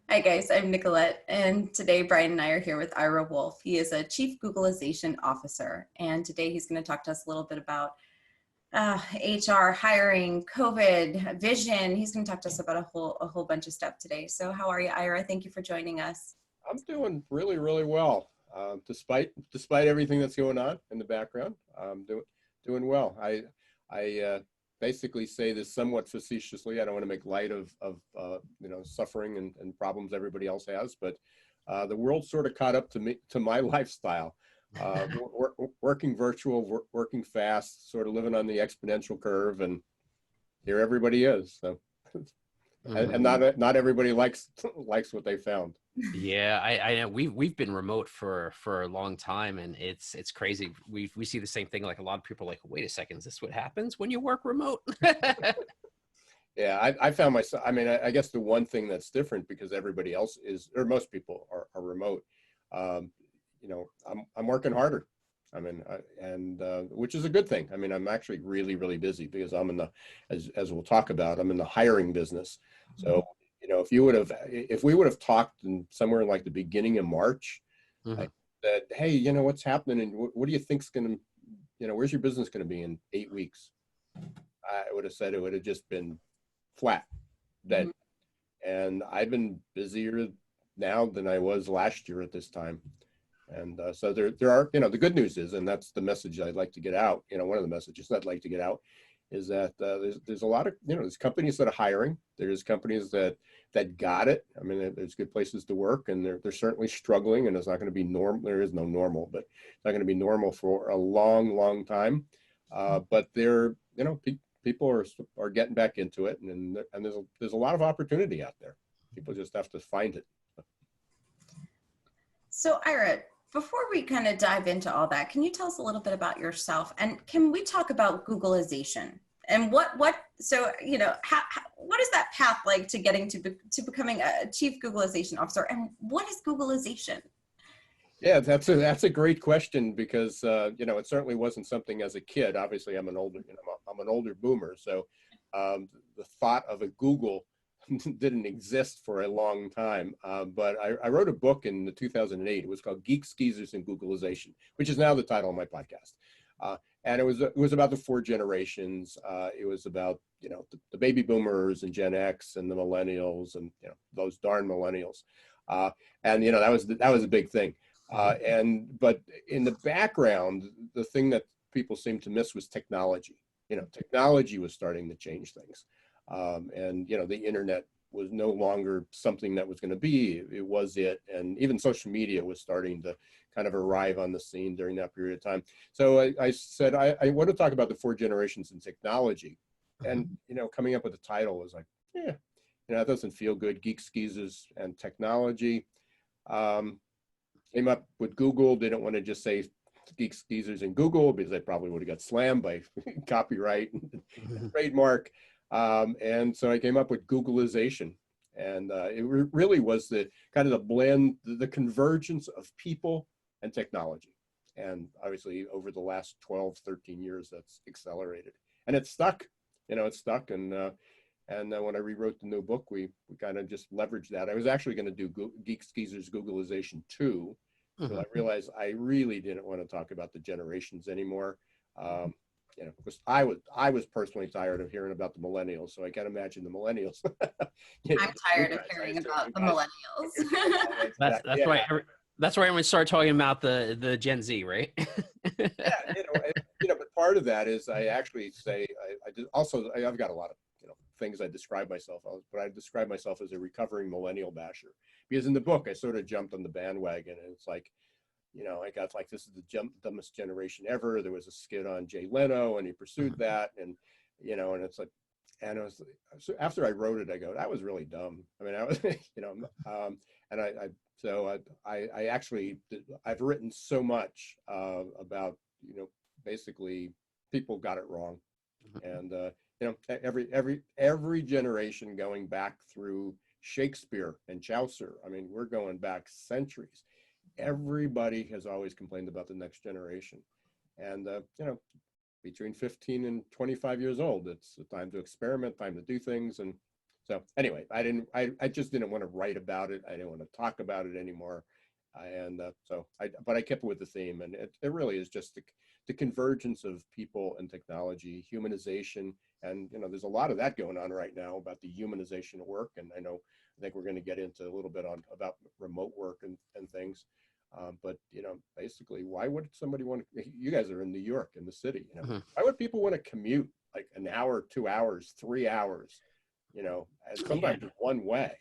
Hi guys, I'm Nicolette, and today Brian and I are here with Ira Wolfe. He is a Chief Googlization Officer, and today he's going to talk to us a little bit about HR, hiring, COVID, vision. He's going to talk to us about a whole bunch of stuff today. So how are you, Ira? Thank you for joining us. I'm doing really, really well, despite everything that's going on in the background. I'm doing well. I basically say this somewhat facetiously. I don't want to make light of suffering and problems everybody else has, but the world sort of caught up to my lifestyle. Working virtual, working fast, sort of living on the exponential curve, and here everybody is. So, and not everybody likes what they found. Yeah, I know we've been remote for a long time, and it's crazy. We see the same thing. Like a lot of people are like, wait a second, is this what happens when you work remote? Yeah, I found myself. I mean, I guess the one thing that's different because everybody else is, or most people are remote. I'm working harder. I mean, which is a good thing. I mean, I'm actually really, really busy because I'm in the, as we'll talk about, I'm in the hiring business. So, if we would have talked somewhere in like the beginning of March, I said, hey, what's happening and what do you think's going to, where's your business going to be in 8 weeks? I would have said it would have just been flat, dead. And I've been busier now than I was last year at this time. And so there are, the good news is, and that's the message I'd like to get out. One of the messages I'd like to get out is that there's a lot of, there's companies that are hiring. There's companies that got it. I mean, there's good places to work, and they're certainly struggling, and it's not going to be normal. There is no normal, but it's not going to be normal for a long, long time. But people are getting back into it, and there's a lot of opportunity out there. People just have to find it. So Ira, before we kind of dive into all that, can you tell us a little bit about yourself, and can we talk about Googleization and what is that path like to getting to becoming a Chief Googleization Officer, and what is Googleization? Yeah, that's a great question because it certainly wasn't something as a kid. Obviously, I'm an older boomer, so the thought of a Google didn't exist for a long time. But I wrote a book in 2008. It was called Geeks, Geezers, and Googlization, which is now the title of my podcast. And it was about the 4 generations. It was about the baby boomers and Gen X and the millennials and those darn millennials. And that was a big thing. But in the background, the thing that people seemed to miss was technology. Technology was starting to change things. The internet was no longer something that was going to be, it was it. And even social media was starting to kind of arrive on the scene during that period of time. So I said, I want to talk about the 4 generations in technology. And, coming up with the title was like, that doesn't feel good. Geeks, Geezers, and Technology. Came up with Google. Didn't want to just say Geeks, Geezers, and Google because they probably would have got slammed by copyright and trademark. And so I came up with Googleization, and it really was the kind of the blend, the convergence of people and technology. And obviously over the last 12, 13 years, that's accelerated, and it's stuck, it's stuck. And when I rewrote the new book, we kind of just leveraged that. I was actually going to do Geeks, Geezers, Googleization 2, but I realized I really didn't want to talk about the generations anymore. Because I was personally tired of hearing about the millennials, so I can't imagine the millennials. I'm tired of hearing about the millennials. That's why I'm going to start talking about the Gen Z, right? Yeah, but part of that is I actually say I've got a lot of things I describe myself as, but I describe myself as a recovering millennial basher, because in the book I sort of jumped on the bandwagon, and it's like, I got like, this is the dumbest generation ever. There was a skit on Jay Leno, and he pursued that, and and it's like, and I was, so after I wrote it, I go, that was really dumb. I mean, I was, and I actually, I've written so much about, basically people got it wrong, and every generation going back through Shakespeare and Chaucer. I mean, we're going back centuries. Everybody has always complained about the next generation. And, between 15 and 25 years old, it's a time to experiment, time to do things. And So anyway, I just didn't want to write about it. I didn't want to talk about it anymore. But I kept with the theme, and it really is just the convergence of people and technology, humanization, and there's a lot of that going on right now about the humanization of work. And I think we're going to get into a little bit about remote work and things. But basically, why would somebody want to? You guys are in New York, in the city. Why would people want to commute like an hour, 2 hours, 3 hours? Sometimes one way.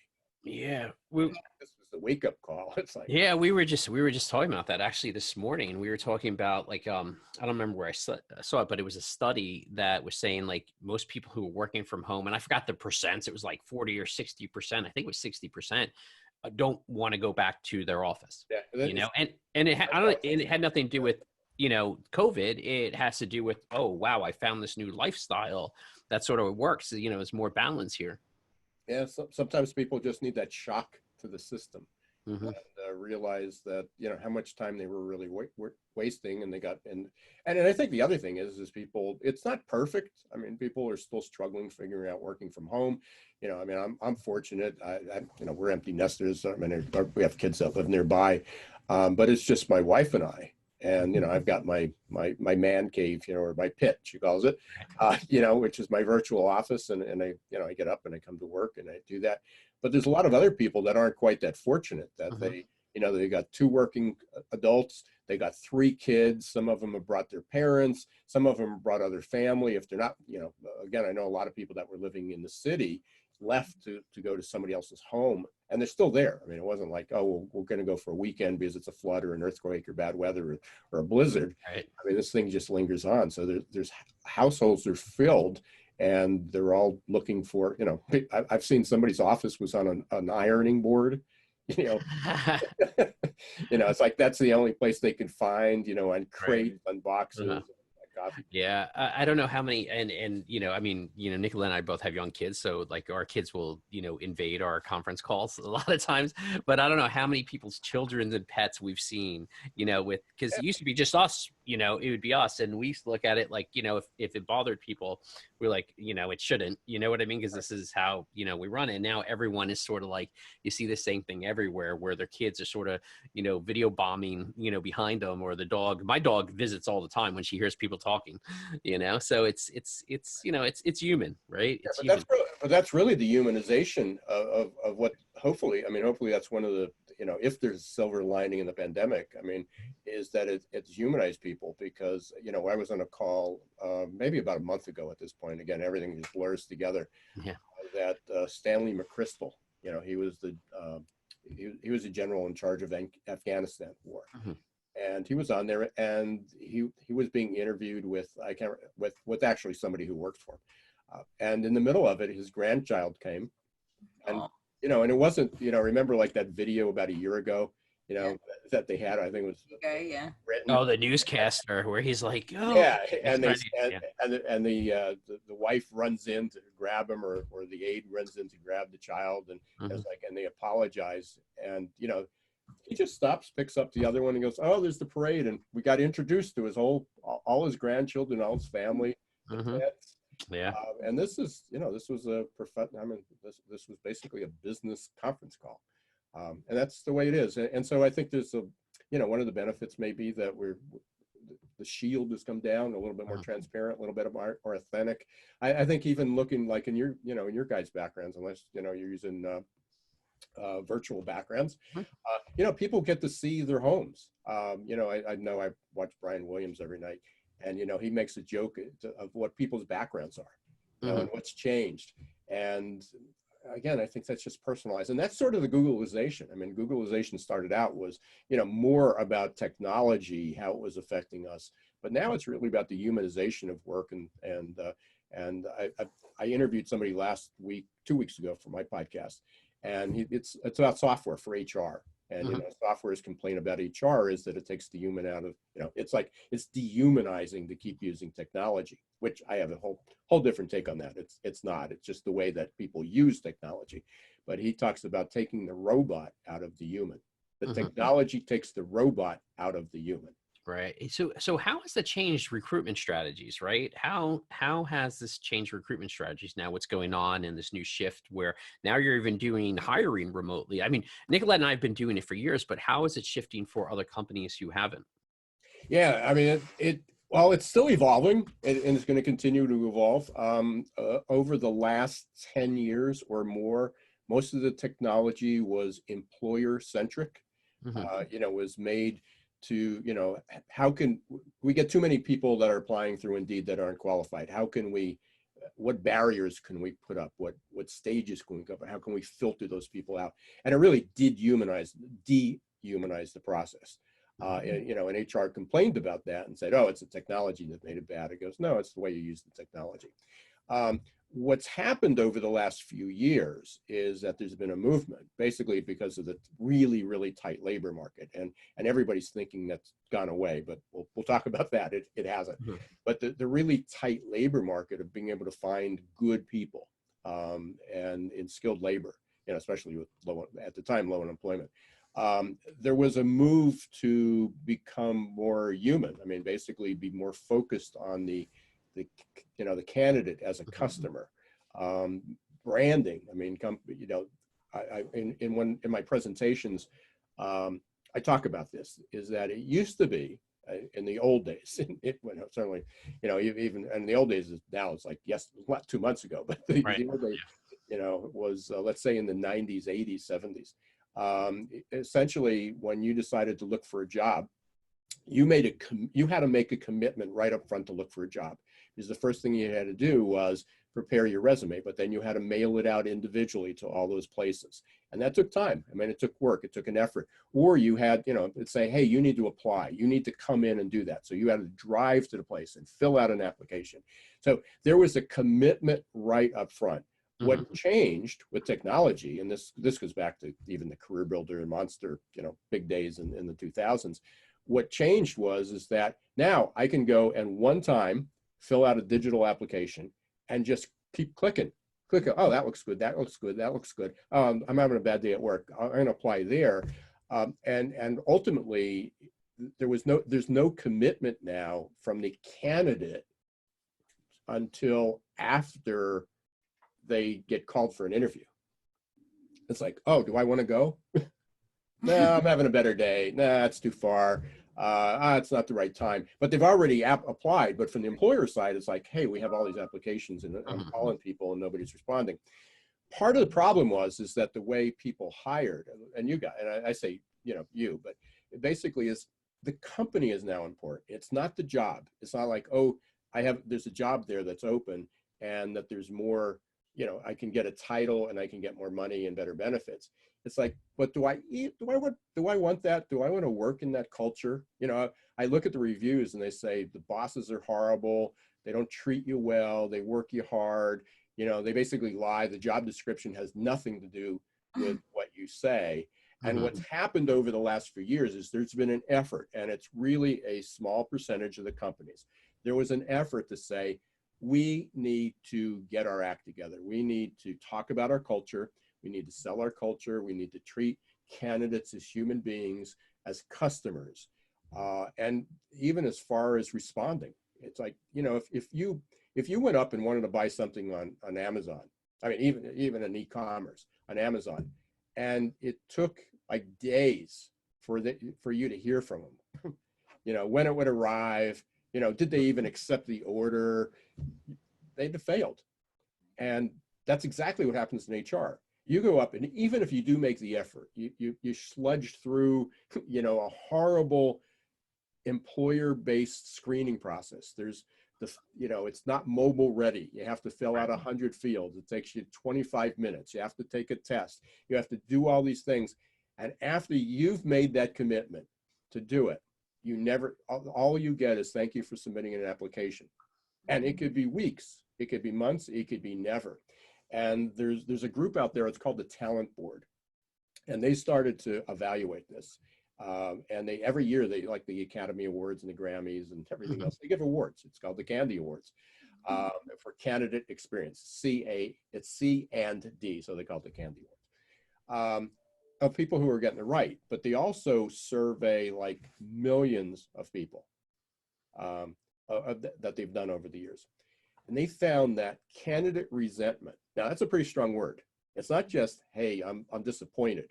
Yeah, This was the wake up call. It's like, yeah, we were just talking about that actually this morning, and we were talking about like I don't remember where I saw it, but it was a study that was saying like most people who are working from home, and I forgot the percents. It was like 40 or 60%. I think it was 60%. Don't want to go back to their office. Yeah, and it had nothing to do with COVID. It has to do with, oh wow, I found this new lifestyle that sort of works. It's more balance here. Yeah, sometimes people just need that shock to the system. Mm-hmm. And realize that how much time they were really wasting, and and I think the other thing is people, it's not perfect. I mean, people are still struggling figuring out working from home. I mean, I'm fortunate. We're empty nesters. I mean, we have kids that live nearby, but it's just my wife and I. And I've got my man cave, or my pit, she calls it, which is my virtual office, and I get up and I come to work and I do that. But there's a lot of other people that aren't quite that fortunate, that they got 2 working adults, they got 3 kids. Some of them have brought their parents, some of them have brought other family. If they're not, again, I know a lot of people that were living in the city left to go to somebody else's home, and they're still there. I mean, it wasn't like, oh, well, we're going to go for a weekend because it's a flood or an earthquake or bad weather or a blizzard. Right. I mean, this thing just lingers on. So there's households are filled, and they're all looking for, I've seen somebody's office was on an ironing board. It's like that's the only place they could find, on crates, on boxes. Yeah, I don't know how many, and I mean, Nicola and I both have young kids, so like our kids will, invade our conference calls a lot of times, but I don't know how many people's children and pets we've seen, because it used to be just us, it would be us, and we used to look at it like, if it bothered people, we're like, it shouldn't, you know what I mean? Because this is how, we run it. And now everyone is sort of like, you see the same thing everywhere where their kids are sort of, video bombing, behind them, or my dog visits all the time when she hears people talking, so it's human, right? It's human. But that's really the humanization of what, hopefully that's one of the, if there's a silver lining in the pandemic, I mean, is that it's humanized people. Because, I was on a call maybe about a month ago at this point, again, everything just blurs together. Yeah. That Stanley McChrystal, he was he was a general in charge of Afghanistan war. Mm-hmm. And he was on there, and he was being interviewed with actually somebody who worked for him. And in the middle of it, his grandchild came, and and it wasn't, remember like that video about a year ago, that they had, I think it was written. Oh, the newscaster where he's like, oh, yeah, and the wife runs in to grab him, or the aide runs in to grab the child, and it's like, and they apologize, and he just stops, picks up the other one, and goes, oh, there's the parade, and we got introduced to his all his grandchildren, all his family. Yeah. And this is, this was this was basically a business conference call. And that's the way it is. And so I think there's one of the benefits may be that the shield has come down a little bit more transparent, a little bit more authentic. I think even looking like in your guys' backgrounds, unless, you're using virtual backgrounds, people get to see their homes. I know I watch Brian Williams every night, and, he makes a joke of what people's backgrounds are, and what's changed. And again, I think that's just personalized. And that's sort of the Googleization. I mean, Googleization started out was, more about technology, how it was affecting us. But now it's really about the humanization of work. And I interviewed somebody 2 weeks ago for my podcast, and it's about software for HR. And software's complaint about HR is that it takes the human out of, it's like it's dehumanizing to keep using technology, which I have a whole different take on that. It's not. It's just the way that people use technology. But he talks about taking the robot out of the human. The technology takes the robot out of the human. Right. So how has that changed recruitment strategies, right? How has this changed recruitment strategies now? What's going on in this new shift where now you're even doing hiring remotely? I mean, Nicolette and I have been doing it for years, but how is it shifting for other companies who haven't? Yeah, I mean, well, it's still evolving, and it's going to continue to evolve. Over the last 10 years or more, most of the technology was employer centric. Hmm. Was made to, how can we get too many people that are applying through Indeed that aren't qualified? How can we, what barriers can we put up? What stages can we go? How can we filter those people out? And it really did dehumanize the process. And HR complained about that and said, "Oh, it's the technology that made it bad." It goes, "No, it's the way you use the technology." What's happened over the last few years is that there's been a movement, basically because of the really, really tight labor market, and everybody's thinking that's gone away, but we'll talk about that. It hasn't. Hmm. But the really tight labor market of being able to find good people, and in skilled labor, especially with at the time low unemployment. There was a move to become more human. I mean, basically be more focused on the candidate as a customer. Branding. I mean, in my presentations, I talk about this. Is that it used to be in the old days. Certainly, even in the old days. Now it's like, yes, what, 2 months ago, but Right. the old days, was let's say in the 90s, 80s, 70s. Essentially, when you decided to look for a job, you had to make a commitment right up front to look for a job, because the first thing you had to do was prepare your resume, but then you had to mail it out individually to all those places. And that took time. I mean, it took work, it took an effort. Or you had, it'd say, hey, you need to apply, you need to come in and do that. So you had to drive to the place and fill out an application. So there was a commitment right up front. What changed with technology, and this goes back to even the Career Builder and Monster, big days in the 2000s. What changed is that now I can go and one time fill out a digital application and just keep clicking. Oh, that looks good. That looks good. That looks good. I'm having a bad day at work. I'm going to apply there. And ultimately, there's no commitment now from the candidate until after they get called for an interview. It's like, oh, do I want to go? No, I'm having a better day. Nah, it's too far. It's not the right time. But they've already applied. But from the employer side, it's like, hey, we have all these applications and I'm calling people and nobody's responding. Part of the problem is that the way people hired, and I say, you, but it basically is the company is now important. It's not the job. It's not like, oh, there's a job there that's open and that there's more, I can get a title and I can get more money and better benefits. It's like, but do I want that? Do I want to work in that culture? I look at the reviews and they say the bosses are horrible. They don't treat you well. They work you hard. They basically lie. The job description has nothing to do with what you say. And what's happened over the last few years is there's been an effort, and it's really a small percentage of the companies. There was an effort to say, we need to get our act together. We need to talk about our culture. We need to sell our culture. We need to treat candidates as human beings, as customers. And even as far as responding, it's like, if you went up and wanted to buy something on Amazon, I mean, even in e-commerce on Amazon, and it took like days for you to hear from them, when it would arrive, did they even accept the order? They'd have failed. And that's exactly what happens in HR. You go up, and even if you do make the effort, you sludge through, a horrible employer-based screening process. There's it's not mobile ready. You have to fill out 100 fields. It takes you 25 minutes. You have to take a test. You have to do all these things. And after you've made that commitment to do it, all you get is thank you for submitting an application. And it could be weeks, it could be months, it could be never. And there's a group out there, it's called the Talent Board. And they started to evaluate this. And every year, they, like the Academy Awards and the Grammys and everything else, they give awards. It's called the Candy Awards for candidate experience. It's C and D, so they call it the Candy Awards. of people who are getting it right, but they also survey like millions of people that they've done over the years. And they found that candidate resentment, now that's a pretty strong word. It's not just, hey, I'm disappointed.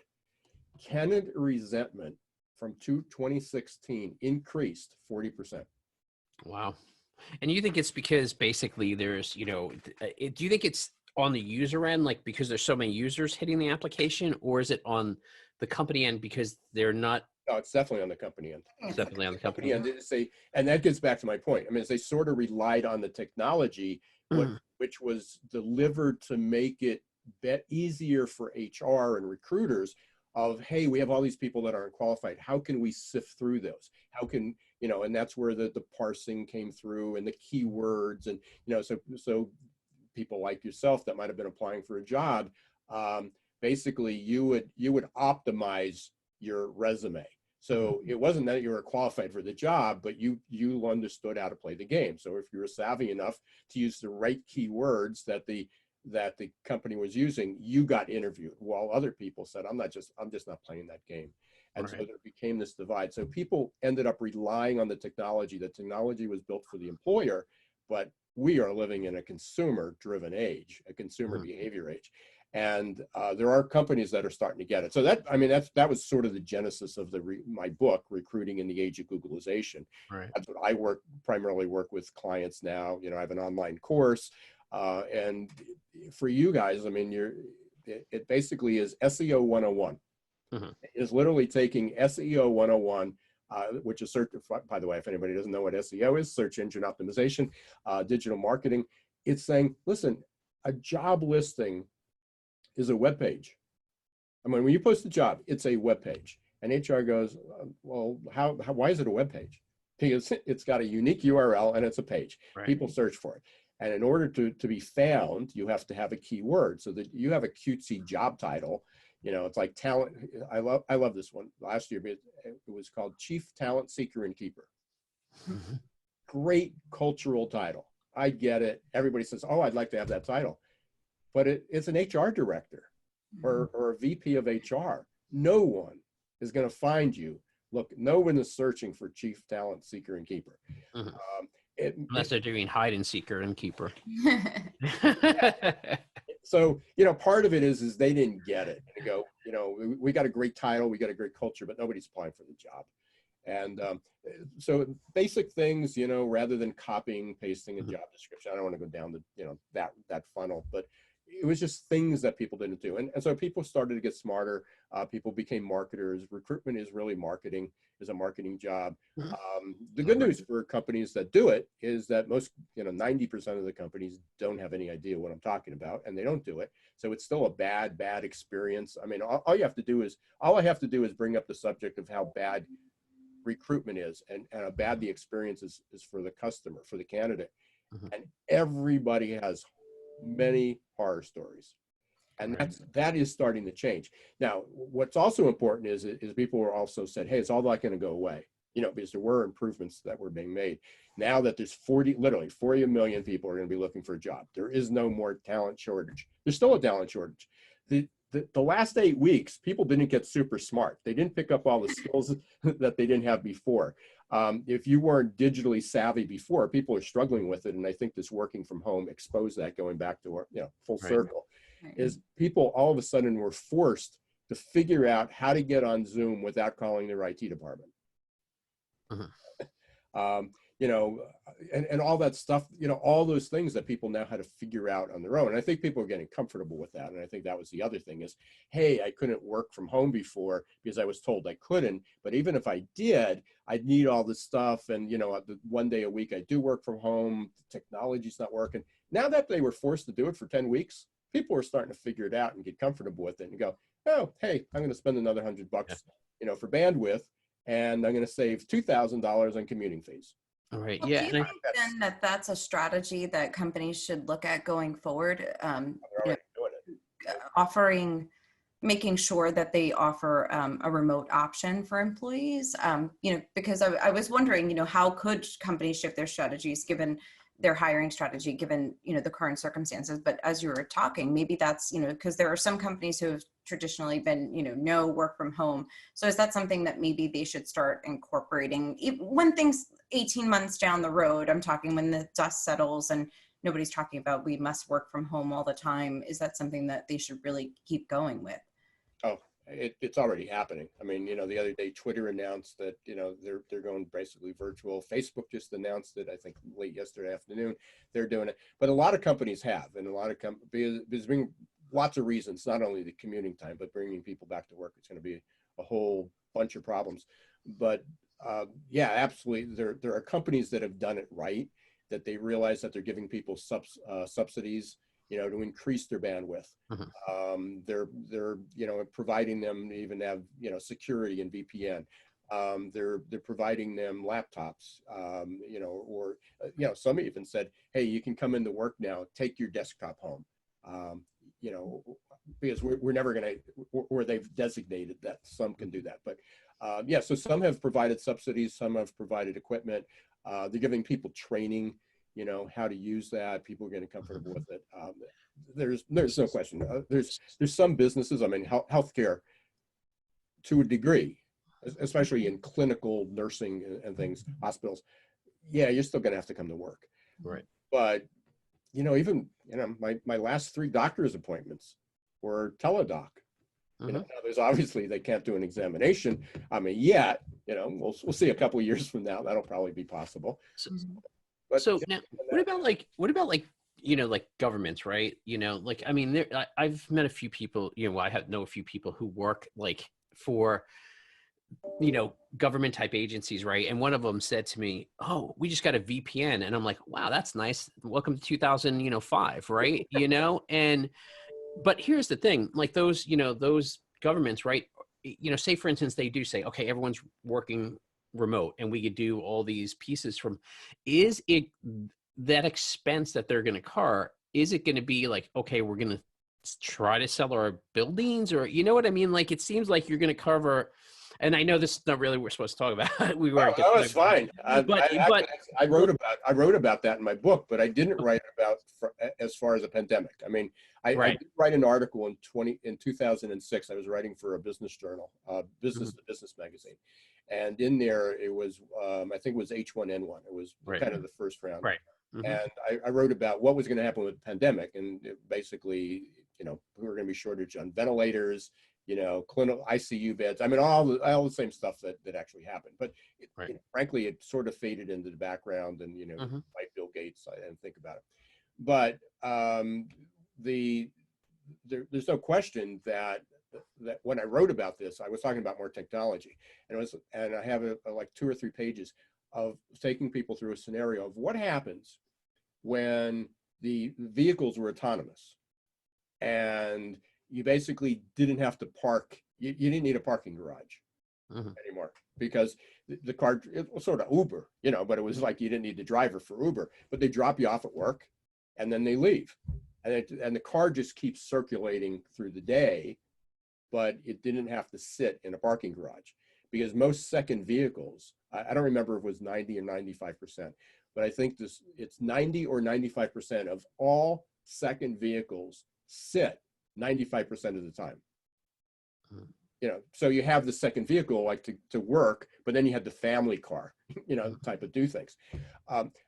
Candidate resentment from 2016 increased 40%. Wow. And you think it's because basically there's, do you think it's on the user end, like because there's so many users hitting the application, or is it on the company end because they're not? No, it's definitely on the company end. It's definitely on the company end. And that gets back to my point. I mean, they sort of relied on the technology, which was delivered to make it easier for HR and recruiters of, hey, we have all these people that aren't qualified. How can we sift through those? How can, and that's where the parsing came through and the keywords and, so people like yourself that might've been applying for a job, basically you would optimize your resume. So it wasn't that you were qualified for the job, but you understood how to play the game. So if you were savvy enough to use the right keywords that the company was using, you got interviewed, while other people said, I'm just not playing that game. And so there became this divide. So people ended up relying on the technology. The technology was built for the employer, but we are living in a consumer-driven age, a consumer behavior age. And there are companies that are starting to get it. So that was sort of the genesis of my book, Recruiting in the Age of Googlization. Right. That's what I primarily work with clients now. I have an online course. And for you guys, I mean, it basically is SEO 101. It is literally taking SEO 101, which is by the way, if anybody doesn't know what SEO is, search engine optimization, digital marketing. It's saying, listen, a job listing is a web page. I mean, when you post a job, it's a web page. And HR goes, well, why is it a web page? Because it's got a unique URL and it's a page. Right. People search for it. And in order to be found, you have to have a keyword so that you have a cutesy job title. It's like talent. I love this one. Last year, it was called Chief Talent Seeker and Keeper. Great cultural title. I get it. Everybody says, oh, I'd like to have that title. But it's an HR director or a VP of HR. No one is going to find you. Look, no one is searching for Chief Talent Seeker and Keeper. Unless they're doing hide and seeker and keeper. So, part of it is they didn't get it. They go, we got a great title, we got a great culture, but nobody's applying for the job. And so basic things, rather than copying, pasting a job description, I don't want to go down the, that funnel, but it was just things that people didn't do. And so people started to get smarter. People became marketers. Recruitment is really marketing, is a marketing job. The good news for companies that do it is that most, 90% of the companies don't have any idea what I'm talking about, and they don't do it. So it's still a bad experience. I mean, all I have to do is bring up the subject of how bad recruitment is and how bad the experience is for the customer, for the candidate. And everybody has many horror stories, and that is starting to change. Now, what's also important is people were also said, hey, it's all not going to go away, because there were improvements that were being made. Now that there's 40 million people are going to be looking for a job, there is no more talent shortage. There's still a talent shortage. The last 8 weeks, people didn't get super smart. They didn't pick up all the skills that they didn't have before. If you weren't digitally savvy before, people are struggling with it. And I think this working from home exposed that, going back to our, full circle, is people all of a sudden were forced to figure out how to get on Zoom without calling their IT department. And all that stuff, all those things that people now had to figure out on their own. And I think people are getting comfortable with that. And I think that was the other thing is, hey, I couldn't work from home before because I was told I couldn't. But even if I did, I'd need all this stuff. And, the 1 day a week I do work from home, the technology's not working. Now that they were forced to do it for 10 weeks, people are starting to figure it out and get comfortable with it and go, oh, hey, I'm going to spend another $100, for bandwidth. And I'm going to save $2,000 on commuting fees. All right. Well, Yeah. do you think then that's a strategy that companies should look at going forward? Making sure that they offer a remote option for employees. Because I was wondering, how could companies shift their strategies given their hiring strategy given, the current circumstances. But as you were talking, maybe that's, because there are some companies who have traditionally been, no work from home. So is that something that maybe they should start incorporating when things 18 months down the road, I'm talking when the dust settles and nobody's talking about we must work from home all the time. Is that something that they should really keep going with? Oh, it's already happening. I mean, the other day Twitter announced that, they're going basically virtual. Facebook just announced it, I think late yesterday afternoon, they're doing it. But a lot of companies have, and a lot of companies, there's been lots of reasons, not only the commuting time, but bringing people back to work. It's going to be a whole bunch of problems. But yeah, absolutely. There are companies that have done it right, that they realize that they're giving people subsidies, to increase their bandwidth. They're providing them to even have, security and VPN. They're providing them laptops, or some even said, hey, you can come into work now, take your desktop home, because we're never going to, or they've designated that some can do that. But yeah, so some have provided subsidies, some have provided equipment. They're giving people training, how to use that. People are getting comfortable with it. There's no question. There's some businesses, I mean, healthcare to a degree, especially in clinical nursing and things, hospitals. Yeah, you're still going to have to come to work. Right. But, even, my last 3 doctor's appointments were teledoc. Now there's obviously they can't do an examination. I mean, yet, we'll see a couple of years from now, that'll probably be possible. So now, what about like like governments, right? I mean, I've met a few people. I know a few people who work like for government type agencies, right? And one of them said to me, "Oh, we just got a VPN," and I'm like, "Wow, that's nice. Welcome to 2005, right?" And but here's the thing, like those those governments, right? Say for instance, they do say, "Okay, everyone's working remote and we could do all these pieces from," is it that expense that they're going to car, is it going to be like, okay, we're going to try to sell our buildings, or what I mean? Like, it seems like you're going to cover, and I know this is not really what we're supposed to talk about. We weren't. Oh, it's fine. I wrote about that in my book, but I didn't write about as far as a pandemic. I mean, I did write an article in 2006. I was writing for a business journal, business to business magazine. And in there, it was, I think it was H1N1. It was kind of the first round. Right. And I wrote about what was going to happen with the pandemic. And basically, we were going to be shortage on ventilators, clinical ICU beds. I mean, all the same stuff that actually happened. But frankly, it sort of faded into the background and, like Bill Gates, I didn't think about it. But there's no question that when I wrote about this, I was talking about more technology, and I have like 2 or 3 pages of taking people through a scenario of what happens when the vehicles were autonomous, and you basically didn't have to park. You didn't need a parking garage anymore, because the car, it was sort of Uber, but it was like you didn't need the driver for Uber, but they drop you off at work and then they leave, and the car just keeps circulating through the day. But it didn't have to sit in a parking garage, because most second vehicles, I don't remember if it was 90 or 95%, but I think it's 90 or 95% of all second vehicles sit 95% of the time. So you have the second vehicle like to work, but then you have the family car, type of do things.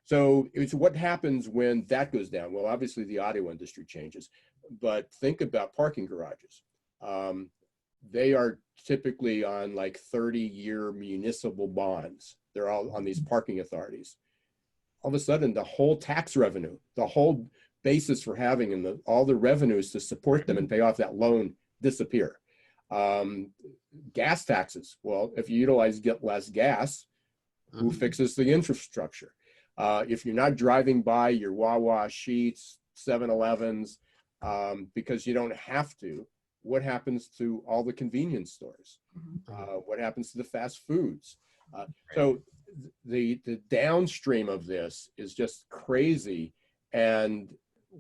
So it's what happens when that goes down. Well, obviously the auto industry changes, but think about parking garages. They are typically on like 30-year municipal bonds. They're all on these parking authorities. All of a sudden, the whole tax revenue, the whole basis for having and all the revenues to support them and pay off that loan disappear. Gas taxes. Well, if you get less gas, who fixes the infrastructure? If you're not driving by your Wawa, Sheetz, 7-Elevens, because you don't have to, what happens to all the convenience stores? What happens to the fast foods? So the downstream of this is just crazy. And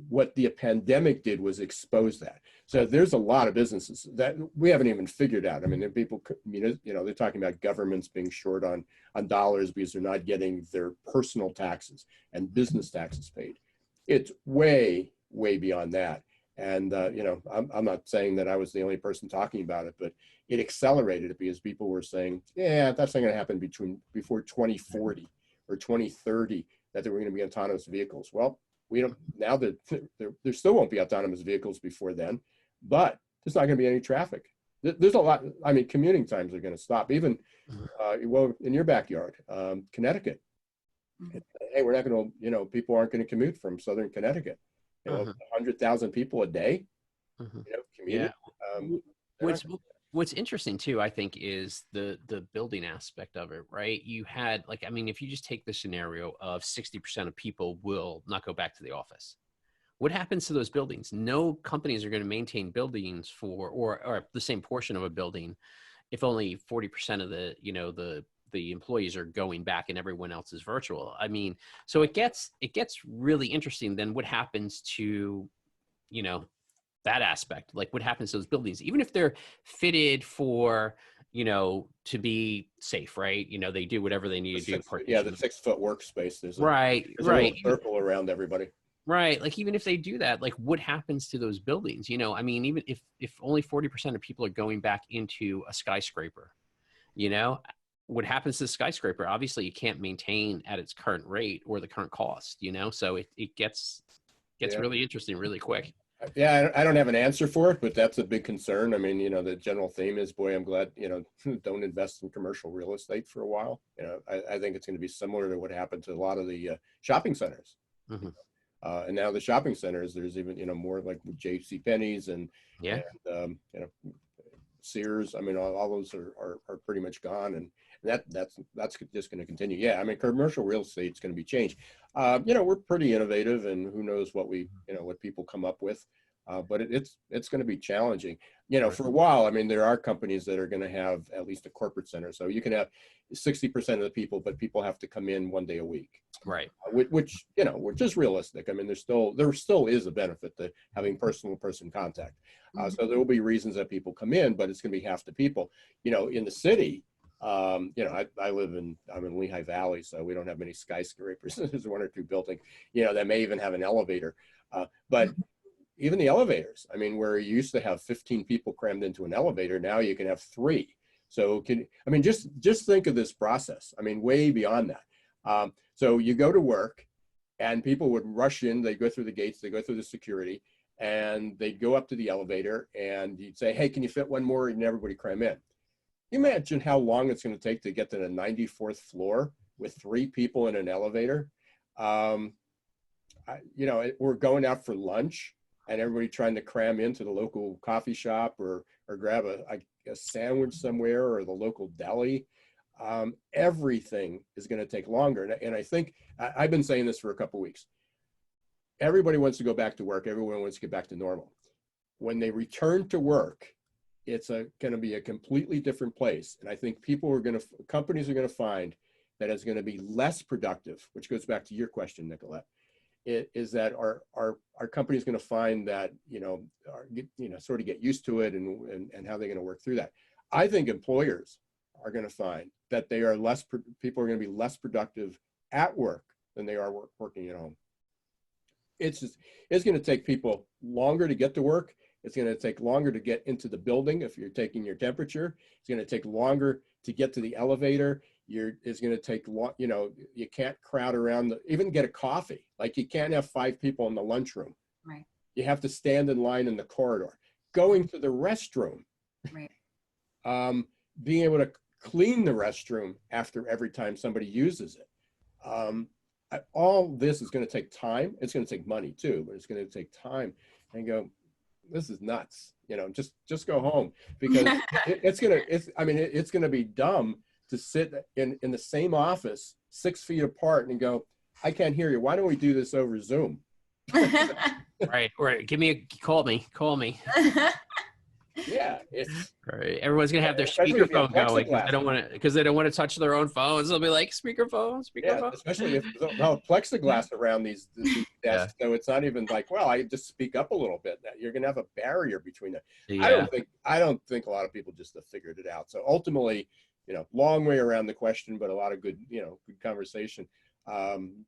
what the pandemic did was expose that. So there's a lot of businesses that we haven't even figured out. I mean, there are people, they're talking about governments being short on dollars because they're not getting their personal taxes and business taxes paid. It's way, way beyond that. And, I'm not saying that I was the only person talking about it, but it accelerated it because people were saying, yeah, that's not going to happen before 2040 or 2030, that there were going to be autonomous vehicles. Well, we don't, now that there still won't be autonomous vehicles before then, but there's not going to be any traffic. There's a lot, I mean, commuting times are going to stop. Even, well, in your backyard, Connecticut, hey, we're not going to, people aren't going to commute from Southern Connecticut. 100,000 people a day, commuting. Yeah. What's interesting too, I think, is the building aspect of it, right? You had, like, I mean, if you just take the scenario of 60% of people will not go back to the office, what happens to those buildings? No companies are going to maintain buildings or the same portion of a building if only 40% of the employees are going back and everyone else is virtual. I mean, so it gets really interesting then what happens to, that aspect, like what happens to those buildings, even if they're fitted for, to be safe, right? They do whatever they need to do. Yeah, the 6-foot workspace. There's right. A little circle around everybody. Right. Like, even if they do that, like, what happens to those buildings? I mean, even if only 40% of people are going back into a skyscraper, what happens to the skyscraper? Obviously you can't maintain at its current rate or the current cost, so it gets really interesting really quick. Yeah, I don't have an answer for it, but that's a big concern. I mean, the general theme is, boy, I'm glad, don't invest in commercial real estate for a while. I think it's going to be similar to what happened to a lot of the shopping centers. And now the shopping centers, there's even, more like J.C. Penney's and Sears. I mean, all those are pretty much gone. And that's just going to continue. Yeah, I mean, commercial real estate is going to be changed. We're pretty innovative, and who knows what what people come up with. But it's going to be challenging. For a while, I mean, there are companies that are going to have at least a corporate center. So you can have 60% of the people, but people have to come in one day a week. Right. Which is realistic. I mean, there still is a benefit to having person-to-person contact. So there will be reasons that people come in, but it's going to be half the people. In the city, I'm in Lehigh Valley, so we don't have many skyscrapers. There's 1 or 2 buildings, that may even have an elevator. But even the elevators, I mean, where you used to have 15 people crammed into an elevator, now you can have 3. So just think of this process. I mean, way beyond that. So you go to work and people would rush in, they go through the gates, they go through the security, and they'd go up to the elevator and you'd say, hey, can you fit one more? And everybody cram in. You imagine how long it's going to take to get to the 94th floor with 3 people in an elevator. We're going out for lunch and everybody trying to cram into the local coffee shop or grab a sandwich somewhere or the local deli. Everything is going to take longer. And I think I've been saying this for a couple of weeks. Everybody wants to go back to work. Everyone wants to get back to normal. When they return to work, it's going to be a completely different place. And I think companies are going to find that it's going to be less productive, which goes back to your question, Nicolette, is that our company is going to find that, sort of get used to it and how they're going to work through that. I think employers are going to find that people are going to be less productive at work than they are working at home. It's going to take people longer to get to work. It's going to take longer to get into the building if you're taking your temperature. It's going to take longer to get to the elevator. It's going to take long, you can't crowd around, even get a coffee. Like, you can't have 5 people in the lunchroom. Right. You have to stand in line in the corridor. Going to the restroom. Right. Being able to clean the restroom after every time somebody uses it. All this is going to take time. It's going to take money too, but it's going to take time. And go, this is nuts. Just go home, because it's going to be dumb to sit in the same office 6 feet apart and go, I can't hear you. Why don't we do this over Zoom? Right. Call me. Yeah, it's Right. Everyone's gonna have their especially if you have speakerphone going because plexiglass. they don't want to touch their own phones. They'll be like speakerphone, Yeah, speakerphone. especially if well, plexiglass around these Yeah. desks, so it's not even like, well, I just speak up a little bit. That you're going to have a barrier between them. Yeah. I don't think a lot of people just have figured it out. So ultimately, long way around the question, but a lot of good, good conversation. Um,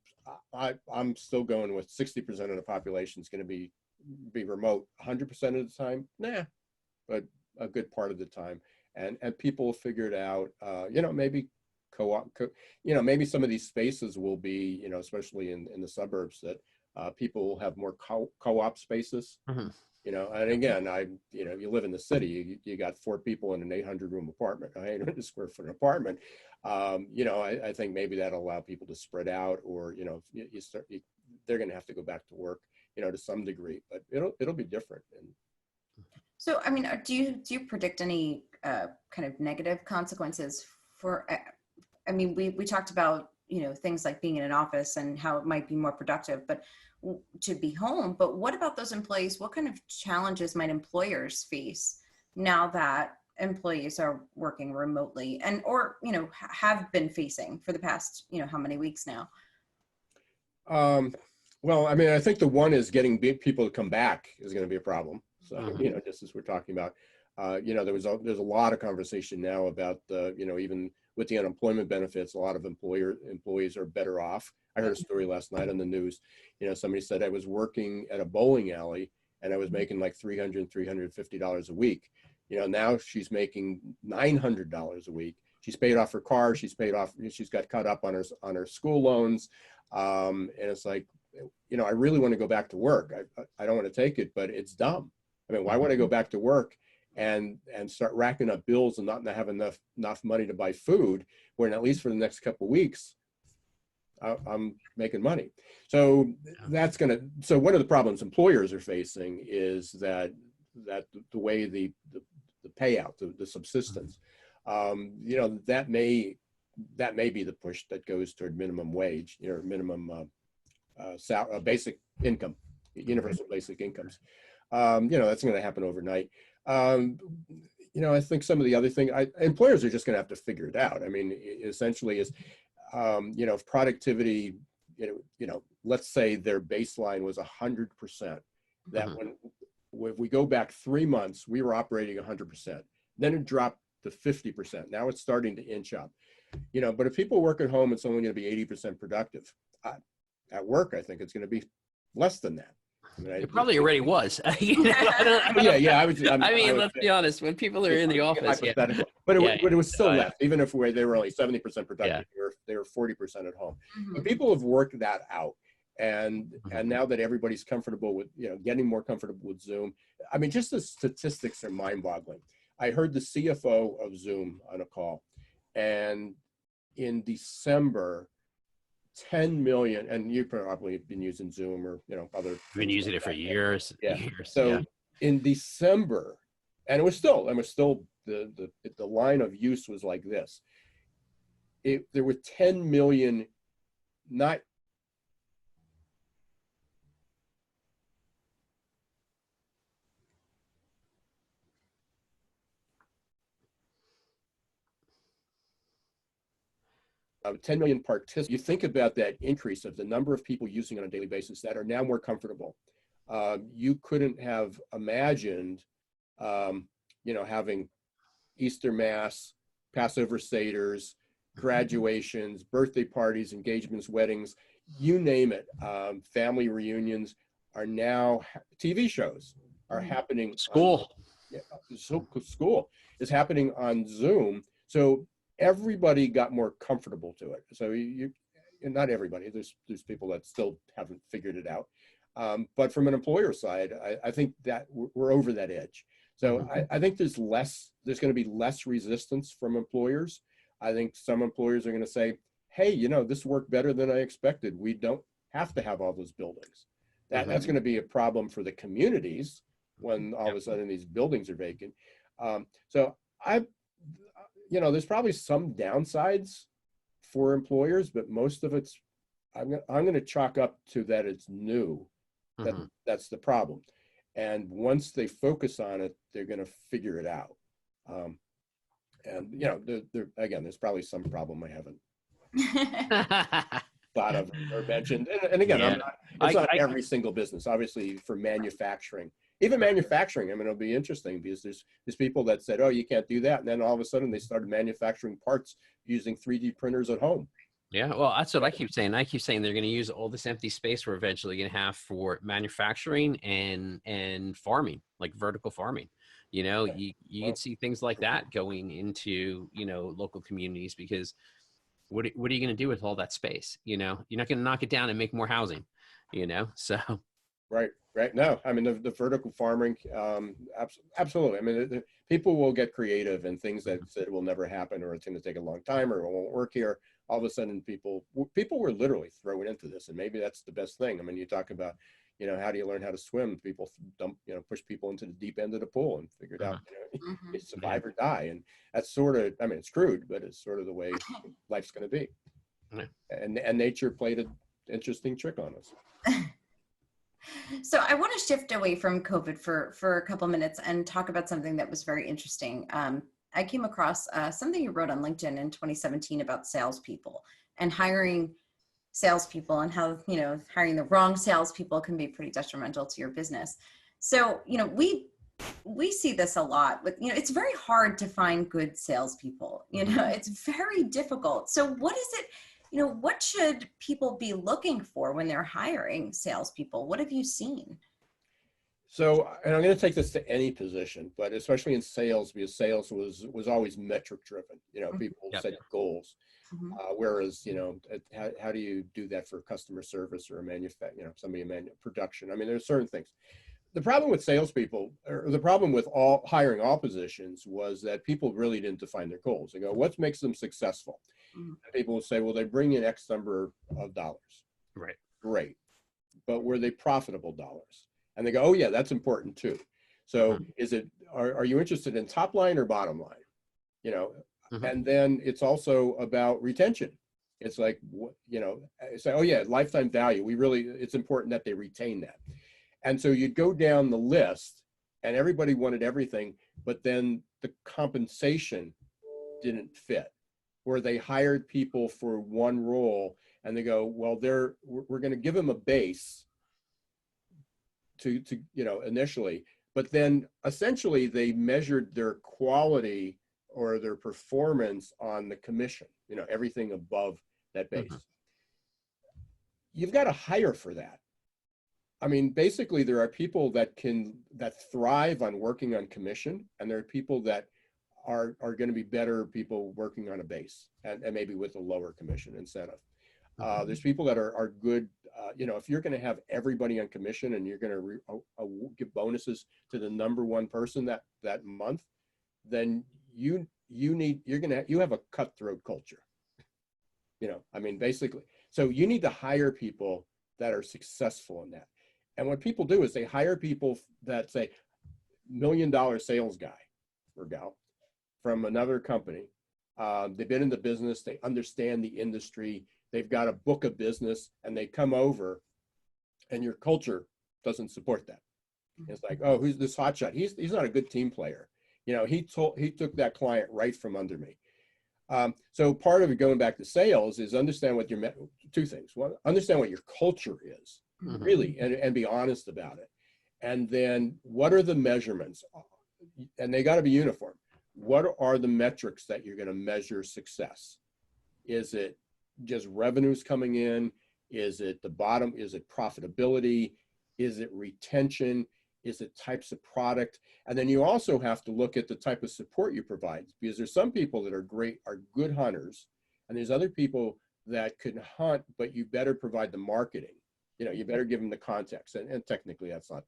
I'm still going with 60% of the population is going to be remote. 100% of the time, nah, but a good part of the time, and people will figure it out. Maybe maybe some of these spaces will be, especially in the suburbs, that people will have more co-op spaces. Mhm. And again, you live in the city, you got 4 people in an 800-room apartment, an 800 square foot apartment. I think maybe that'll allow people to spread out, or they're going to have to go back to work, to some degree, but it'll be different. And So, I mean, do you predict any kind of negative consequences for? I mean, we talked about things like being in an office and how it might be more productive, but to be home. But what about those employees? What kind of challenges might employers face now that employees are working remotely or have been facing for the past how many weeks now? Well, I mean, I think the one is getting people to come back is going to be a problem. So, just as we're talking about, there's a lot of conversation now about even with the unemployment benefits, a lot of employees are better off. I heard a story last night on the news. Somebody said, I was working at a bowling alley and I was making like $350 a week. Now she's making $900 a week. She's paid off her car. She's got caught up on her school loans. And it's like, I really want to go back to work. I don't want to take it, but it's dumb. I mean, why would I go back to work and start racking up bills and not have enough money to buy food, when at least for the next couple of weeks, I'm making money. So so one of the problems employers are facing is that the way the payout, the subsistence, that may be the push that goes toward minimum wage, minimum basic income, universal basic incomes. That's going to happen overnight. I think some of the other employers are just going to have to figure it out. I mean, essentially is, if productivity, let's say their baseline was 100%, that when we go back 3 months, we were operating 100%. Then it dropped to 50%. Now it's starting to inch up. But if people work at home, it's only going to be 80% productive. At work, I think it's going to be less than that. I mean, It probably already was. I mean, let's be honest. When people are in the office, but it was still less. Even if they were only 70% productive, Yeah. they were 40% at home. But people have worked that out, and now that everybody's comfortable with getting more comfortable with Zoom, I mean, just the statistics are mind-boggling. I heard the CFO of Zoom on a call, and in December, 10 million, and you probably have been using Zoom or other. We've been using it for years. Yeah. Years. So in December, and it was still the line of use was like this. There were 10 million not. 10 million participants. You think about that increase of the number of people using it on a daily basis that are now more comfortable. You couldn't have imagined, having Easter Mass, Passover Seders, graduations, birthday parties, engagements, weddings, you name it. Family reunions are now, TV shows are happening. School Is happening on Zoom. So everybody got more comfortable to it. So not everybody, there's people that still haven't figured it out. But from an employer side, I think that we're over that edge. So I think there's going to be less resistance from employers. I think some employers are going to say, hey, this worked better than I expected. We don't have to have all those buildings. That's going to be a problem for the communities when all of a sudden these buildings are vacant. So there's probably some downsides for employers, but most of it's, I'm going to chalk up to that it's new. That's the problem. And once they focus on it, they're going to figure it out. And, you know, again, there's probably some problem I haven't thought of or mentioned. And again, Yeah. it's not every single business, obviously, for manufacturing. Even manufacturing, I mean, it'll be interesting because there's people that said, oh, you can't do that. And then all of a sudden they started manufacturing parts using 3D printers at home. Yeah, well, that's what I keep saying. I keep saying they're going to use all this empty space we're eventually going to have for manufacturing and farming, like vertical farming. You know, you can see things like that going into, you know, local communities, because what are you going to do with all that space? You know, you're not going to knock it down and make more housing, you know, so. Right. No, I mean, the vertical farming, absolutely. I mean, people will get creative and things that said will never happen, or it's going to take a long time, or it won't work here. All of a sudden, people were literally thrown into this, and maybe that's the best thing. I mean, you talk about, you know, how do you learn how to swim? People push people into the deep end of the pool and figured out, you know, you survive or die. And that's sort of, I mean, it's crude, but it's sort of the way life's going to be. And nature played an interesting trick on us. So I want to shift away from COVID for a couple minutes and talk about something that was very interesting. I came across something you wrote on LinkedIn in 2017 about salespeople and hiring salespeople, and how, you know, hiring the wrong salespeople can be pretty detrimental to your business. So, you know, we see this a lot with, you know, it's very hard to find good salespeople. You know, it's very difficult. So what is it? You know, what should people be looking for when they're hiring salespeople? What have you seen? So, and I'm going to take this to any position, but especially in sales, because sales was always metric driven. You know, people set goals, whereas, you know, how do you do that for customer service or a somebody in production? I mean, there's certain things. The problem with salespeople, or the problem with hiring all positions, was that people really didn't define their goals. They go, what makes them successful? And people will say, well, they bring in X number of dollars. Right. Great. But were they profitable dollars? And they go, oh yeah, that's important too. So are you interested in top line or bottom line? You know, and then it's also about retention. It's like, you know, say, oh yeah, lifetime value. It's important that they retain that. And so you'd go down the list and everybody wanted everything, but then the compensation didn't fit, where they hired people for one role and they go, well, we're going to give them a base to, you know, initially, but then essentially they measured their quality or their performance on the commission, you know, everything above that base. You've got to hire for that. I mean, basically there are people that thrive on working on commission, and there are people that are going to be better people working on a base and maybe with a lower commission incentive. There's people that are good, you know, if you're going to have everybody on commission and you're going to give bonuses to the number one person that month, then you have a cutthroat culture. You know, I mean, basically, so you need to hire people that are successful in that. And what people do is they hire people that say, $1 million sales guy or gal from another company. They've been in the business, they understand the industry, they've got a book of business, and they come over and your culture doesn't support that. It's like, oh, who's this hotshot? He's not a good team player. You know, he took that client right from under me. So part of it, going back to sales, is understand what two things. One, understand what your culture is, really, and be honest about it. And then what are the measurements? And they got to be uniform. What are the metrics that you're going to measure success? Is it just revenues coming in? Is it the bottom? Is it profitability? Is it retention? Is it types of product? And then you also have to look at the type of support you provide, because there's some people that are good hunters, and there's other people that can hunt, but you better provide the marketing. You know, you better give them the context. And technically that's not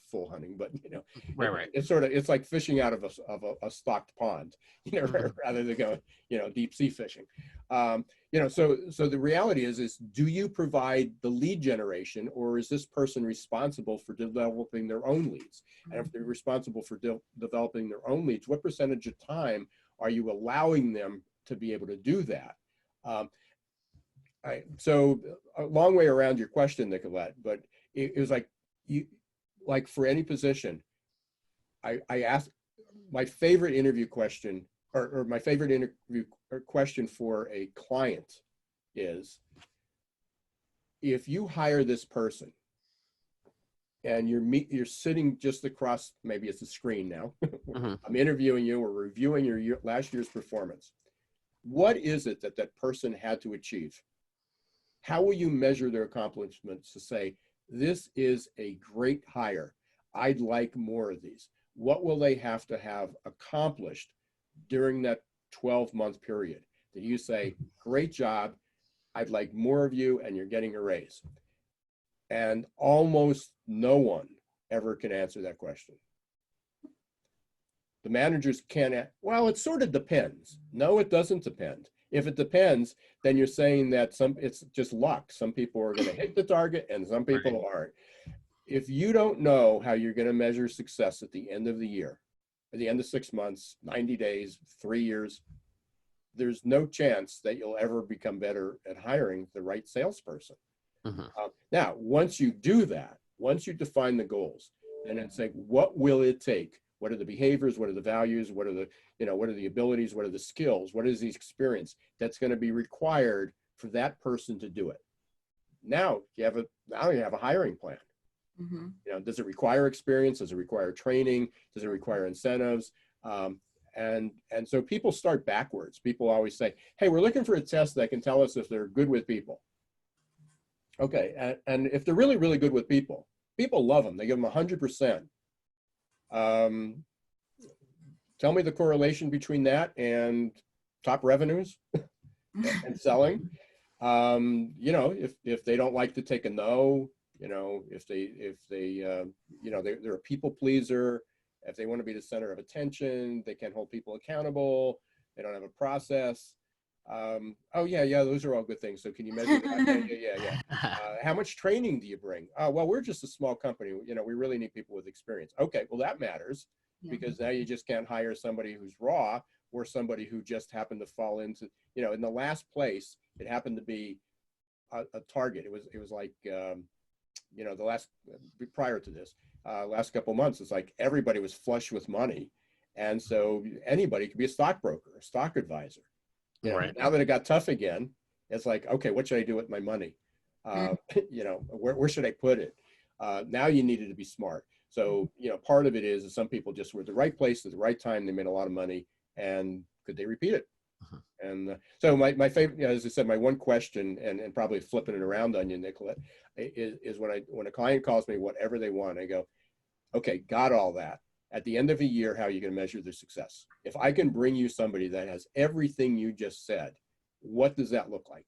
full hunting, but you know, right. It's like fishing out of a stocked pond, you know, rather than going, you know, deep sea fishing. You know, so the reality is do you provide the lead generation, or is this person responsible for developing their own leads? And if they're responsible for developing their own leads, what percentage of time are you allowing them to be able to do that? So a long way around your question, Nicolette, but it was like like for any position, I ask my favorite interview question, or my favorite interview question for a client is, if you hire this person and you're sitting just across, maybe it's a screen now, I'm interviewing you, we're reviewing your last year's performance. What is it that that person had to achieve? How will you measure their accomplishments to say, this is a great hire, I'd like more of these? What will they have accomplished during that 12-month period that you say, great job, I'd like more of you, and you're getting a raise? And almost no one ever can answer that question. The managers can't, well, it sort of depends. No, it doesn't depend. If it depends, then you're saying that it's just luck. Some people are going to hit the target and some people aren't. If you don't know how you're going to measure success at the end of the year, at the end of 6 months, 90 days, 3 years, there's no chance that you'll ever become better at hiring the right salesperson. Now, once you do that, once you define the goals, and then say, what will it take? What are the behaviors? What are the values? What are the, what are the abilities? What are the skills? What is the experience that's going to be required for that person to do it? Now you have a hiring plan. Does it require experience? Does it require training? Does it require incentives? And so people start backwards. People always say, hey, we're looking for a test that can tell us if they're good with people. Okay, and if they're really, really good with people, people love them. They give them 100%. Tell me the correlation between that and top revenues and selling. If they don't like to take a no, if they're a people pleaser, if they want to be the center of attention, they can't hold people accountable, they don't have a process. Oh yeah, those are all good things. So can you measure that? Yeah. How much training do you bring? Well, we're just a small company. We really need people with experience. Okay, well that matters, because now you just can't hire somebody who's raw or somebody who just happened to fall into, in the last place, it happened to be a target. It was like, the last, prior to this, last couple of months, it's like everybody was flush with money. And so anybody could be a stockbroker, a stock advisor. Now that it got tough again, it's like, okay, what should I do with my money? Where should I put it? Now you needed to be smart. So, part of it is some people just were at the right place at the right time. They made a lot of money, and could they repeat it? And so my favorite, as I said, my one question, and probably flipping it around on you, Nicolette, is when a client calls me, whatever they want, I go, okay, got all that. At the end of a year, how are you going to measure their success? If I can bring you somebody that has everything you just said, what does that look like?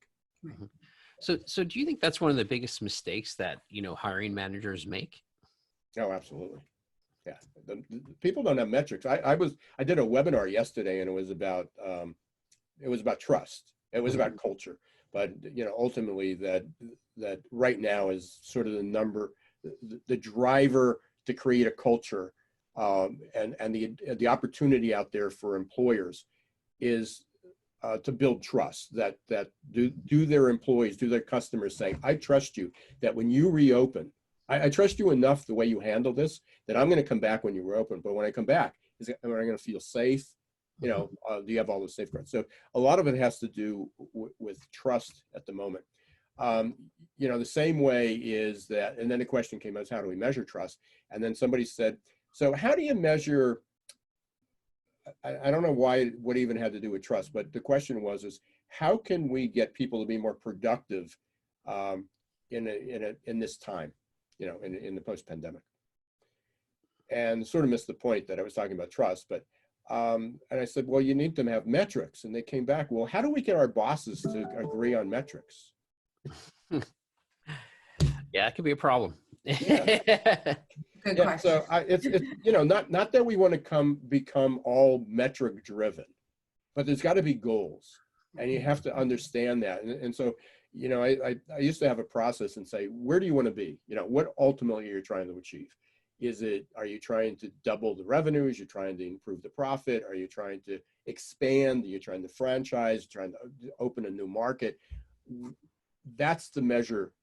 So do you think that's one of the biggest mistakes that, hiring managers make? Oh, absolutely. Yeah. The people don't have metrics. I did a webinar yesterday, and it was about trust. It was about culture, but ultimately that right now is sort of the driver to create a culture. And the opportunity out there for employers is to build trust, that do their employees, do their customers say, I trust you, that when you reopen, I trust you enough the way you handle this, that I'm going to come back when you reopen. But when I come back, am I going to feel safe? Do you have all those safeguards? So a lot of it has to do with trust at the moment. The same way is that, and then the question came out, how do we measure trust? And then somebody said, so how do you measure, I don't know what even had to do with trust, but the question is how can we get people to be more productive in this time, in the post-pandemic? And sort of missed the point that I was talking about trust, but and I said, well, you need them to have metrics. And they came back, well, how do we get our bosses to agree on metrics? Yeah, it could be a problem. Yeah. Good Yeah, question. so it's not that we want to become all metric driven, but there's got to be goals, and you have to understand that. And so I used to have a process and say, where do you want to be? What ultimately you're trying to achieve? Are you trying to double the revenues? You're trying to improve the profit? Are you trying to expand? Are you trying to franchise? Trying to open a new market? That's the measure.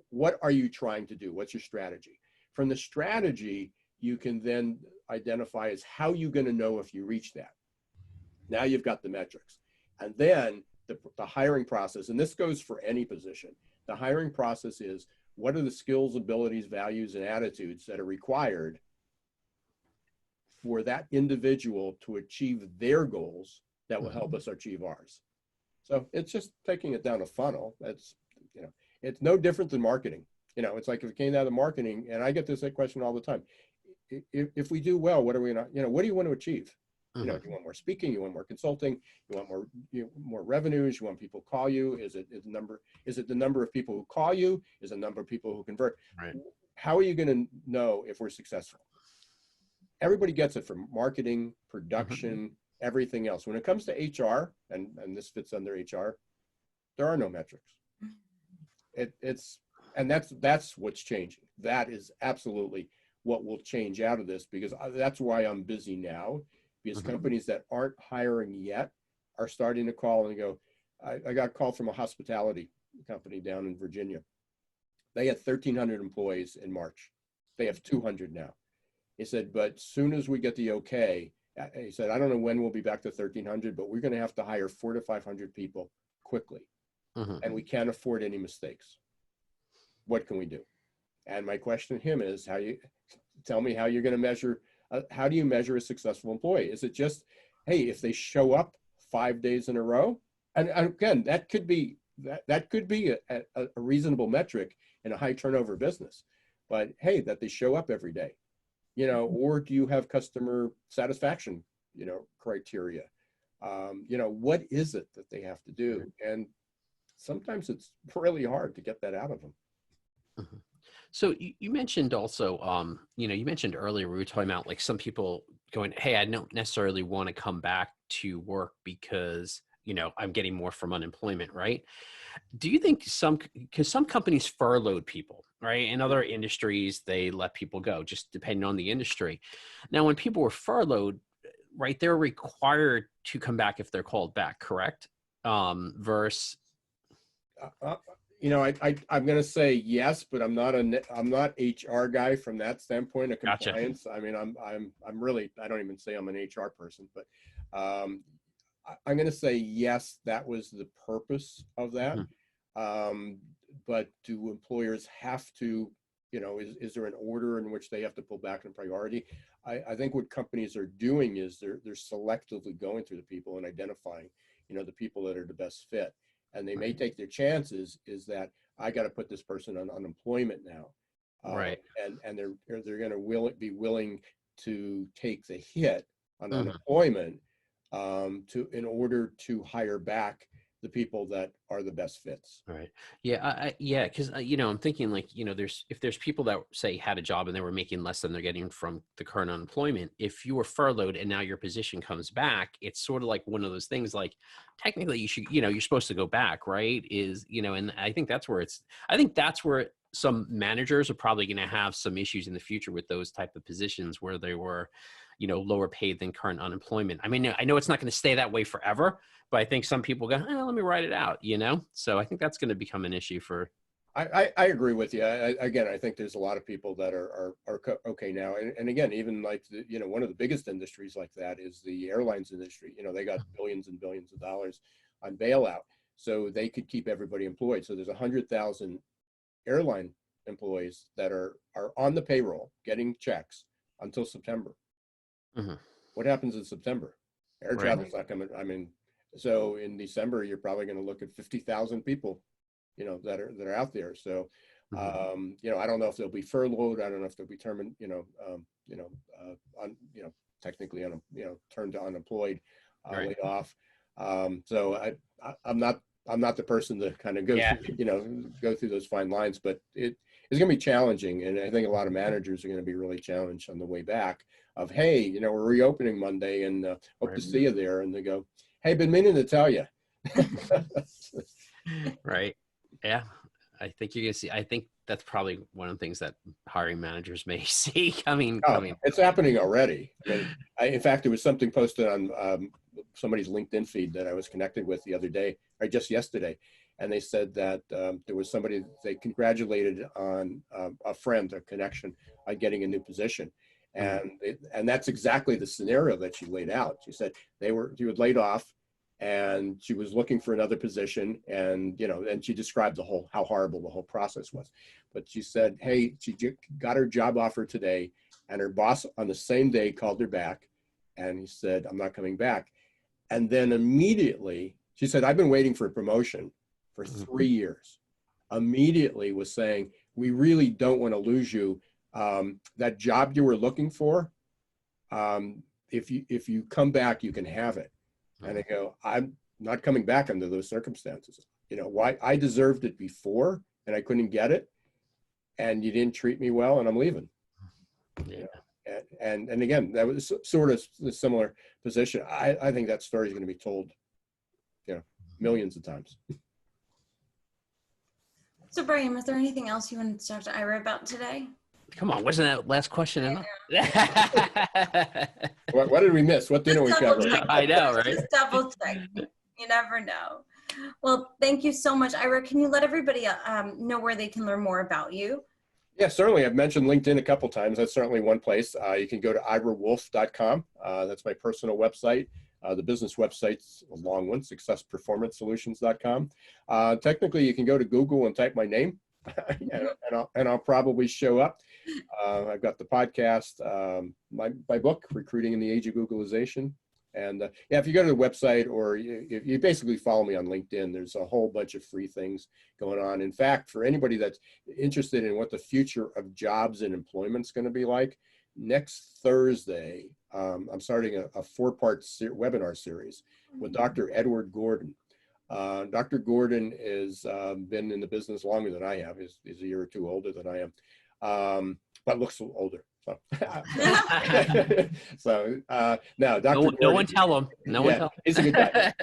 What are you trying to do? What's your strategy? From the strategy, you can then identify as how you're going to know if you reach that. Now you've got the metrics. And then the hiring process, and this goes for any position, the hiring process is, what are the skills, abilities, values, and attitudes that are required for that individual to achieve their goals that will help us achieve ours? So it's just taking it down a funnel. That's, it's no different than marketing. It's like if it came out of marketing, and I get this question all the time. If we do well, what are we not, what do you want to achieve? You want more speaking, you want more consulting, you want more revenues, you want people to call you. Is it the number of people who call you? Is it the number of people who convert? Right. How are you going to know if we're successful? Everybody gets it from marketing, production, everything else. When it comes to HR, and this fits under HR, there are no metrics. And that's what's changing. That is absolutely what will change out of this, because that's why I'm busy now. Because companies that aren't hiring yet are starting to call and go, I got a call from a hospitality company down in Virginia. They had 1,300 employees in March. They have 200 now. He said, but soon as we get the okay, he said, I don't know when we'll be back to 1,300, but we're going to have to hire 400 to 500 people quickly. And we can't afford any mistakes. What can we do? And my question to him is, tell me how you're going to measure. How do you measure a successful employee? Is it just, hey, if they show up 5 days in a row? And again, that could be a reasonable metric in a high turnover business. But hey, that they show up every day, or do you have customer satisfaction, criteria? What is it that they have to do? And sometimes it's really hard to get that out of them. So you mentioned also, you mentioned earlier, we were talking about like some people going, hey, I don't necessarily want to come back to work because, I'm getting more from unemployment, right? Do you think because some companies furloughed people, right? In other industries, they let people go, just depending on the industry. Now, when people were furloughed, right, they're required to come back if they're called back, correct? Versus... I'm going to say yes, but I'm not HR guy from that standpoint of compliance. Gotcha. I mean, I'm really, I don't even say I'm an HR person, but I'm going to say yes, that was the purpose of that. But do employers have to, is there an order in which they have to pull back in priority? I think what companies are doing is they're selectively going through the people and identifying, the people that are the best fit. And they may take their chances is that I got to put this person on unemployment now. Right. And they're going to be willing to take the hit on unemployment in order to hire back the people that are the best fits. Right. Yeah. Yeah. Cause I'm thinking like, if there's people that say had a job and they were making less than they're getting from the current unemployment, if you were furloughed and now your position comes back, it's sort of like one of those things, like technically you should, you're supposed to go back, right? And I think that's where some managers are probably going to have some issues in the future with those type of positions where they were, lower paid than current unemployment. I mean, I know it's not going to stay that way forever, but I think some people go, let me write it out, So I think that's going to become an issue for. I agree with you. I think there's a lot of people that are okay now. And again, even like, one of the biggest industries like that is the airlines industry. They got billions and billions of dollars on bailout, so they could keep everybody employed. So there's 100,000 airline employees that are on the payroll getting checks until September. What happens in September? Air travel's not coming. I mean, so in December, you're probably going to look at 50,000 people, that are out there. So, I don't know if they'll be furloughed. I don't know if they'll be technically, turned to unemployed, laid off. So I'm not the person to kind of go through, go through those fine lines, but it's going to be challenging. And I think a lot of managers are going to be really challenged on the way back of, hey, we're reopening Monday and hope to see you there. And they go, hey, been meaning to tell you. Right. Yeah. I think you're going to see, I think that's probably one of the things that hiring managers may see coming. It's happening already. I mean, in fact, there was something posted on somebody's LinkedIn feed that I was connected with the other day, or just yesterday. and they said that there was somebody they congratulated on a friend, a connection, on getting a new position. And that's exactly the scenario that she laid out. She said she was laid off, and she was looking for another position, and and she described how horrible the whole process was. But she said, hey, she got her job offer today, and her boss on the same day called her back, and he said, I'm not coming back. And then immediately she said, I've been waiting for a promotion for 3 years. Immediately was saying, we really don't want to lose you. That job you were looking for, if you come back, you can have it. And I go, I'm not coming back under those circumstances. Why? I deserved it before and I couldn't get it, and you didn't treat me well, and I'm leaving. Yeah. And again, that was sort of a similar position. I think that story is going to be told, millions of times. So Brian, was there anything else you wanted to talk to Ira about today? Come on, wasn't that last question enough? What did we miss? What didn't we cover? I know, right? Just double check. You never know. Well, thank you so much, Ira. Can you let everybody know where they can learn more about you? Yeah, certainly. I've mentioned LinkedIn a couple times. That's certainly one place. You can go to irawolfe.com. That's my personal website. The business website's a long one, successperformancesolutions.com. Technically, you can go to Google and type my name, and I'll probably show up. I've got the podcast, my book, Recruiting in the Age of Googleization. And yeah, if you go to the website, or you basically follow me on LinkedIn, there's a whole bunch of free things going on. In fact, for anybody that's interested in what the future of jobs and employment is going to be like, next Thursday, I'm starting a 4-part webinar series with Dr. Edward Gordon. Dr. Gordon has been in the business longer than I have. He's a year or two older than I am, but looks older. So, now Dr. Gordon, no one tell him. No one tell him. He's a good guy.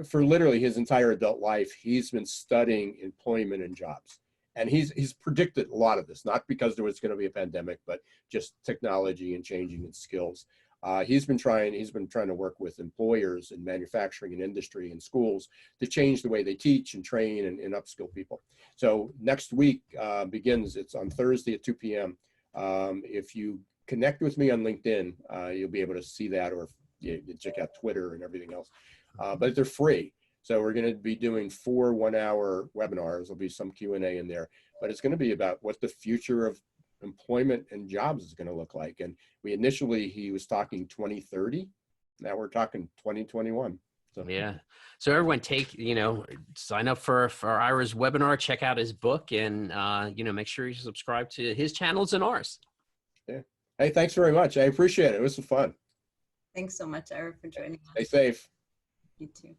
For literally his entire adult life, he's been studying employment and jobs. And he's predicted a lot of this, not because there was going to be a pandemic, but just technology and changing in skills. He's been trying to work with employers in manufacturing and industry and schools to change the way they teach and train and upskill people. So next week begins. It's on Thursday at 2 p.m. If you connect with me on LinkedIn, you'll be able to see that, or you check out Twitter and everything else. But they're free. So we're going to be doing 4 one-hour webinars. There'll be some Q&A in there, but it's going to be about what the future of employment and jobs is going to look like. And he was talking 2030. Now we're talking 2021. So yeah. So everyone sign up for Ira's webinar, check out his book, and make sure you subscribe to his channels and ours. Yeah. Hey, thanks very much. I appreciate it. It was fun. Thanks so much, Ira, for joining us. Stay safe. You too.